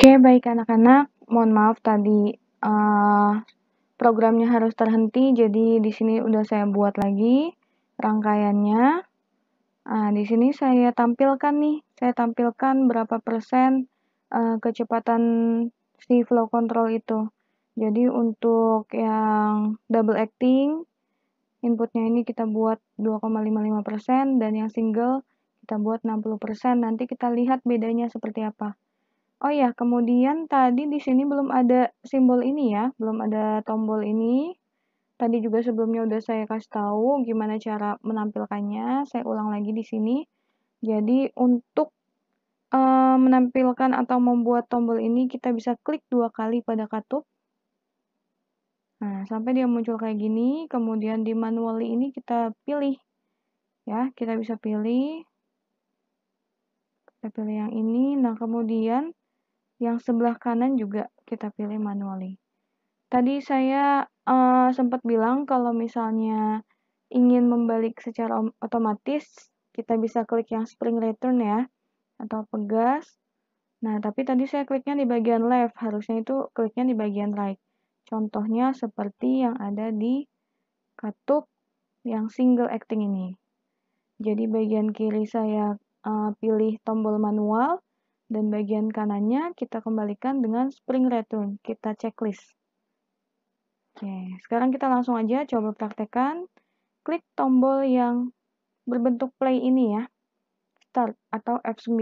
Oke, baik anak-anak, mohon maaf tadi programnya harus terhenti, jadi di sini udah saya buat lagi rangkaiannya. Di sini saya tampilkan berapa persen kecepatan si flow control itu. Jadi untuk yang double acting, inputnya ini kita buat 2,55% dan yang single kita buat 60%. Nanti kita lihat bedanya seperti apa. Oh ya, kemudian tadi di sini belum ada simbol ini ya, belum ada tombol ini. Tadi juga sebelumnya udah saya kasih tahu gimana cara menampilkannya. Saya ulang lagi di sini. Jadi untuk menampilkan atau membuat tombol ini kita bisa klik 2 kali pada katup. Nah, sampai dia muncul kayak gini. Kemudian di manually ini kita pilih. Ya, kita bisa pilih. Kita pilih yang ini. Nah, kemudian yang sebelah kanan juga kita pilih manually. Tadi saya sempat bilang kalau misalnya ingin membalik secara otomatis, kita bisa klik yang spring return ya, atau pegas. Nah, tapi tadi saya kliknya di bagian left, harusnya itu kliknya di bagian right. Contohnya seperti yang ada di katup yang single acting ini. Jadi bagian kiri saya pilih tombol manual, dan bagian kanannya kita kembalikan dengan spring return, kita checklist. Oke, sekarang kita langsung aja coba praktekkan. Klik tombol yang berbentuk play ini ya, start atau F9.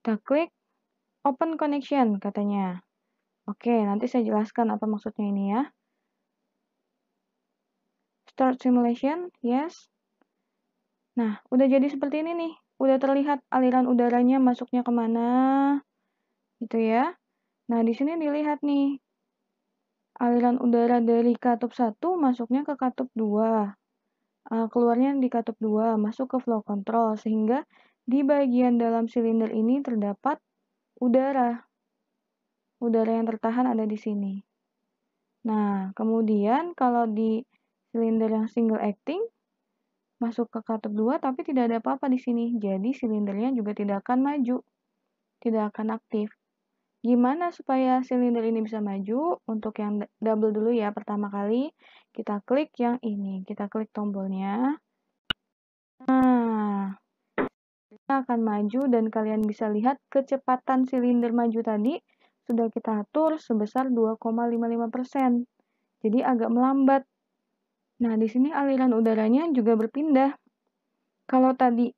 Kita klik open connection katanya. Oke, nanti saya jelaskan apa maksudnya ini ya. Start simulation, yes. Nah, udah jadi seperti ini nih. Udah terlihat aliran udaranya masuknya kemana, gitu ya. Nah, di sini dilihat nih, aliran udara dari katup 1 masuknya ke katup 2. Keluarnya di katup 2, masuk ke flow control, sehingga di bagian dalam silinder ini terdapat udara. Udara yang tertahan ada di sini. Nah, kemudian kalau di silinder yang single acting, masuk ke katup 2 tapi tidak ada apa-apa di sini. Jadi silindernya juga tidak akan maju, tidak akan aktif. Gimana supaya silinder ini bisa maju? Untuk yang double dulu ya, pertama kali kita klik yang ini, kita klik tombolnya. Nah, kita akan maju dan kalian bisa lihat kecepatan silinder maju tadi sudah kita atur sebesar 2,55%. Jadi agak melambat. Nah, di sini aliran udaranya juga berpindah. Kalau tadi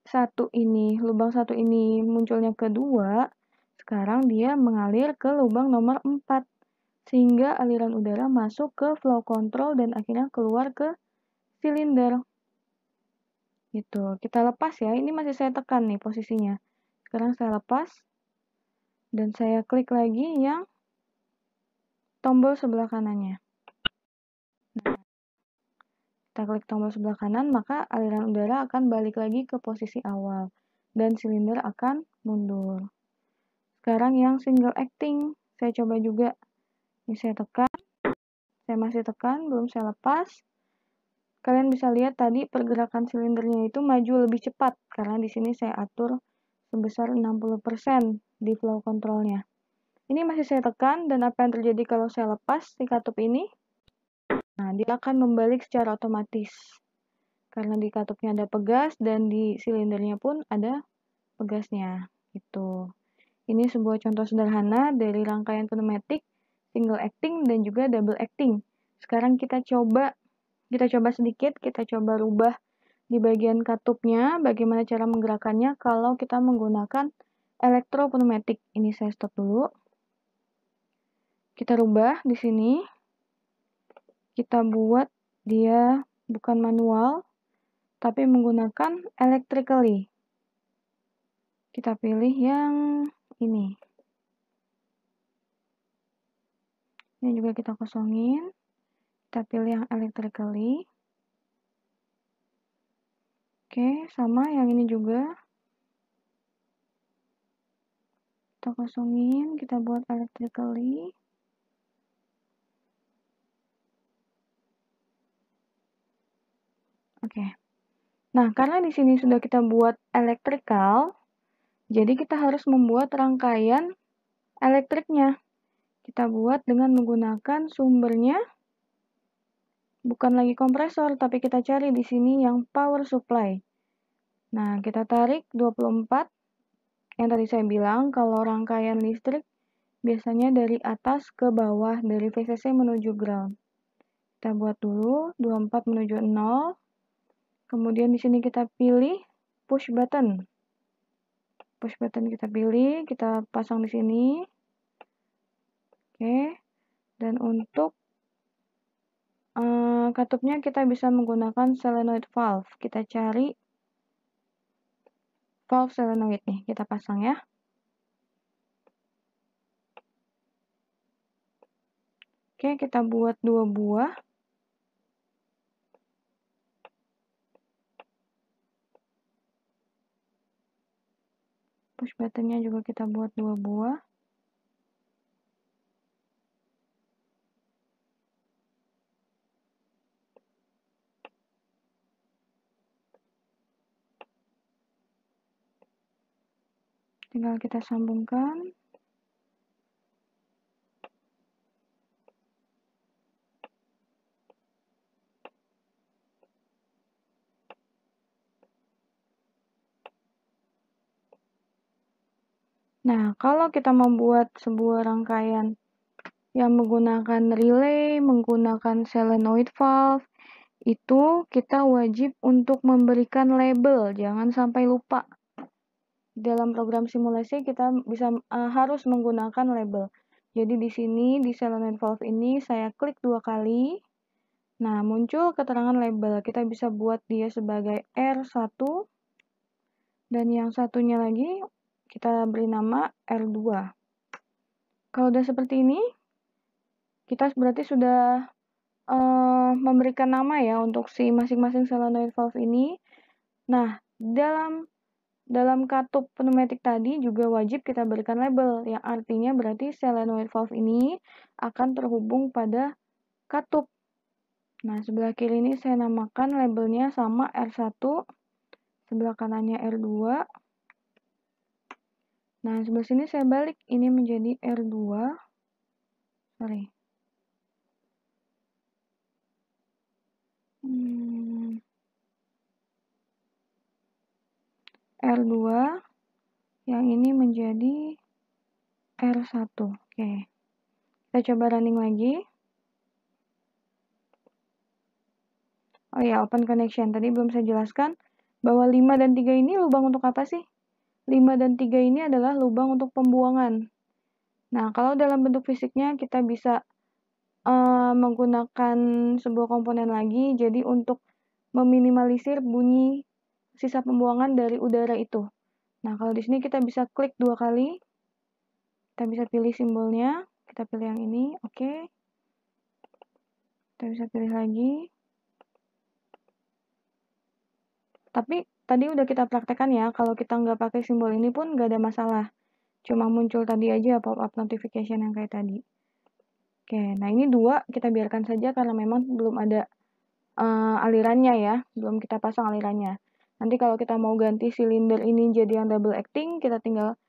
lubang satu ini munculnya ke 2, sekarang dia mengalir ke lubang nomor 4. Sehingga aliran udara masuk ke flow control dan akhirnya keluar ke silinder. Gitu. Kita lepas ya. Ini masih saya tekan nih posisinya. Sekarang saya lepas. Dan saya klik lagi yang tombol sebelah kanannya. Nah, kita klik tombol sebelah kanan, maka aliran udara akan balik lagi ke posisi awal. Dan silinder akan mundur. Sekarang yang single acting. Saya coba juga. Ini saya tekan. Saya masih tekan, belum saya lepas. Kalian bisa lihat tadi pergerakan silindernya itu maju lebih cepat. Karena di sini saya atur sebesar 60% di flow controlnya. Ini masih saya tekan, dan apa yang terjadi kalau saya lepas di katup ini? Nah, dia akan membalik secara otomatis. Karena di katupnya ada pegas, dan di silindernya pun ada pegasnya. Gitu. Ini sebuah contoh sederhana dari rangkaian pneumatik, single acting, dan juga double acting. Sekarang kita coba sedikit, kita coba rubah di bagian katupnya, bagaimana cara menggerakkannya kalau kita menggunakan elektropneumatik. Ini saya stop dulu. Kita rubah di sini. Kita buat dia bukan manual, tapi menggunakan electrically. Kita pilih yang ini. Ini juga kita kosongin. Kita pilih yang electrically. Oke, sama yang ini juga. Kita kosongin, kita buat electrically. Oke. Nah, karena di sini sudah kita buat electrical, Jadi kita harus membuat rangkaian elektriknya. Kita buat dengan menggunakan sumbernya bukan lagi kompresor, tapi kita cari di sini yang power supply. Nah, kita tarik 24. Yang tadi saya bilang kalau rangkaian listrik biasanya dari atas ke bawah, dari VCC menuju ground. Kita buat dulu 24 menuju 0. Kemudian di sini kita pilih push button. Push button kita pilih, kita pasang di sini. Oke. Dan untuk katupnya kita bisa menggunakan solenoid valve. Kita cari valve solenoid nih, kita pasang ya. Oke, kita buat 2 buah. Push buttonnya juga kita buat 2 buah. Tinggal kita sambungkan. Nah, kalau kita membuat sebuah rangkaian yang menggunakan relay, menggunakan solenoid valve, itu kita wajib untuk memberikan label, jangan sampai lupa. Dalam program simulasi kita harus menggunakan label. Jadi di sini di solenoid valve ini saya klik 2 kali. Nah, muncul keterangan label. Kita bisa buat dia sebagai R1 dan yang satunya lagi kita beri nama R2. Kalau udah seperti ini, kita berarti sudah memberikan nama ya untuk si masing-masing solenoid valve ini. Nah, dalam katup pneumatik tadi juga wajib kita berikan label, yang artinya berarti solenoid valve ini akan terhubung pada katup. Nah, sebelah kiri ini saya namakan labelnya sama R1, sebelah kanannya R2. Nah, sebelah sini saya balik, ini menjadi R2. Sorry. R2, yang ini menjadi R1. Oke. Kita coba running lagi. Oh ya, open connection. Tadi belum saya jelaskan bahwa 5 dan 3 ini lubang untuk apa sih? 5 dan 3 ini adalah lubang untuk pembuangan. Nah, kalau dalam bentuk fisiknya kita bisa menggunakan sebuah komponen lagi, jadi untuk meminimalisir bunyi sisa pembuangan dari udara itu. Nah, kalau di sini kita bisa klik 2 kali. Kita bisa pilih simbolnya. Kita pilih yang ini, oke. Kita bisa pilih lagi. Tapi tadi udah kita praktekkan ya, kalau kita nggak pakai simbol ini pun nggak ada masalah. Cuma muncul tadi aja pop-up notification yang kayak tadi. Oke, nah ini 2 kita biarkan saja karena memang belum ada alirannya ya, belum kita pasang alirannya. Nanti kalau kita mau ganti silinder ini jadi yang double acting, kita tinggal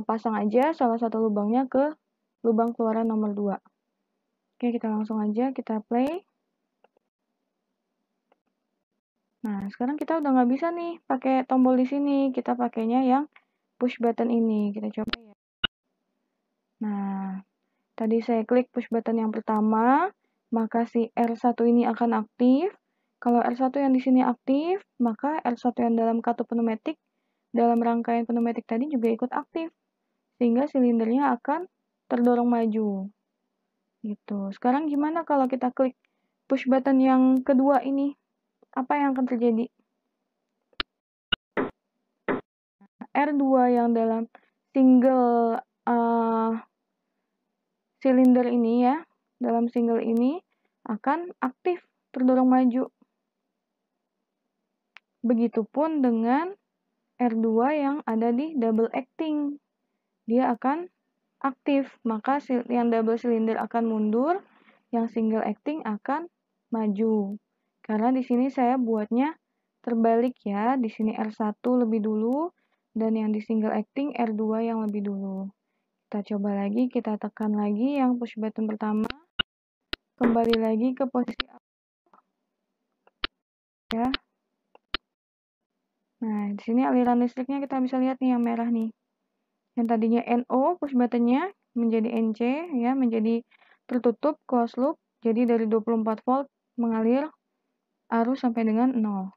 pasang aja salah satu lubangnya ke lubang keluaran nomor 2. Oke, kita langsung aja kita play. Nah, sekarang kita udah nggak bisa nih pakai tombol di sini, kita pakainya yang push button ini. Kita coba ya. Nah, tadi saya klik push button yang pertama, maka si R1 ini akan aktif. Kalau R1 yang di sini aktif, maka R1 yang dalam katup pneumatik, dalam rangkaian pneumatik tadi juga ikut aktif. Sehingga silindernya akan terdorong maju. Gitu. Sekarang gimana kalau kita klik push button yang kedua ini? Apa yang akan terjadi? R2 yang dalam single silinder ini ya, dalam single ini akan aktif, terdorong maju. Begitupun dengan R2 yang ada di double acting. Dia akan aktif, maka yang double silinder akan mundur, yang single acting akan maju. Karena di sini saya buatnya terbalik ya, di sini R1 lebih dulu, dan yang di single acting R2 yang lebih dulu. Kita coba lagi, kita tekan lagi yang push button pertama, kembali lagi ke posisi ya. Nah, di sini aliran listriknya kita bisa lihat nih yang merah nih. Yang tadinya NO push buttonnya menjadi NC ya, menjadi tertutup close loop. Jadi dari 24 volt mengalir arus sampai dengan 0.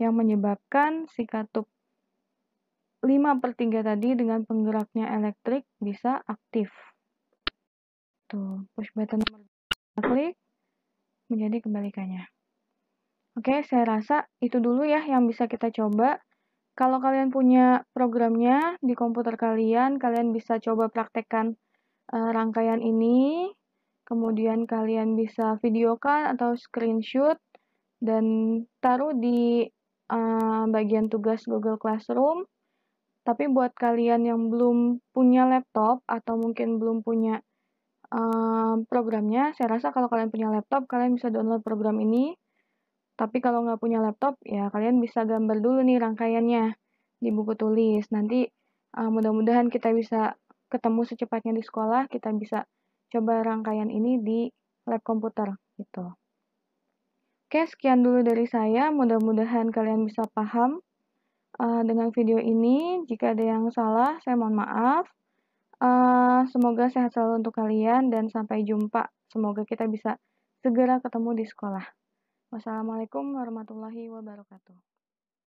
Yang menyebabkan si katup 5/3 tadi dengan penggeraknya elektrik bisa aktif. Tuh, push button nomor 2 klik menjadi kebalikannya. Oke, saya rasa itu dulu ya yang bisa kita coba. Kalau kalian punya programnya di komputer kalian, kalian bisa coba praktekkan rangkaian ini. Kemudian kalian bisa videokan atau screenshot dan taruh di bagian tugas Google Classroom. Tapi buat kalian yang belum punya laptop atau mungkin belum punya programnya, saya rasa kalau kalian punya laptop, kalian bisa download program ini. Tapi kalau nggak punya laptop, ya kalian bisa gambar dulu nih rangkaiannya di buku tulis. Nanti mudah-mudahan kita bisa ketemu secepatnya di sekolah, kita bisa coba rangkaian ini di lab komputer gitu. Oke, sekian dulu dari saya. Mudah-mudahan kalian bisa paham dengan video ini. Jika ada yang salah, saya mohon maaf. Semoga sehat selalu untuk kalian dan sampai jumpa. Semoga kita bisa segera ketemu di sekolah. Wassalamualaikum warahmatullahi wabarakatuh.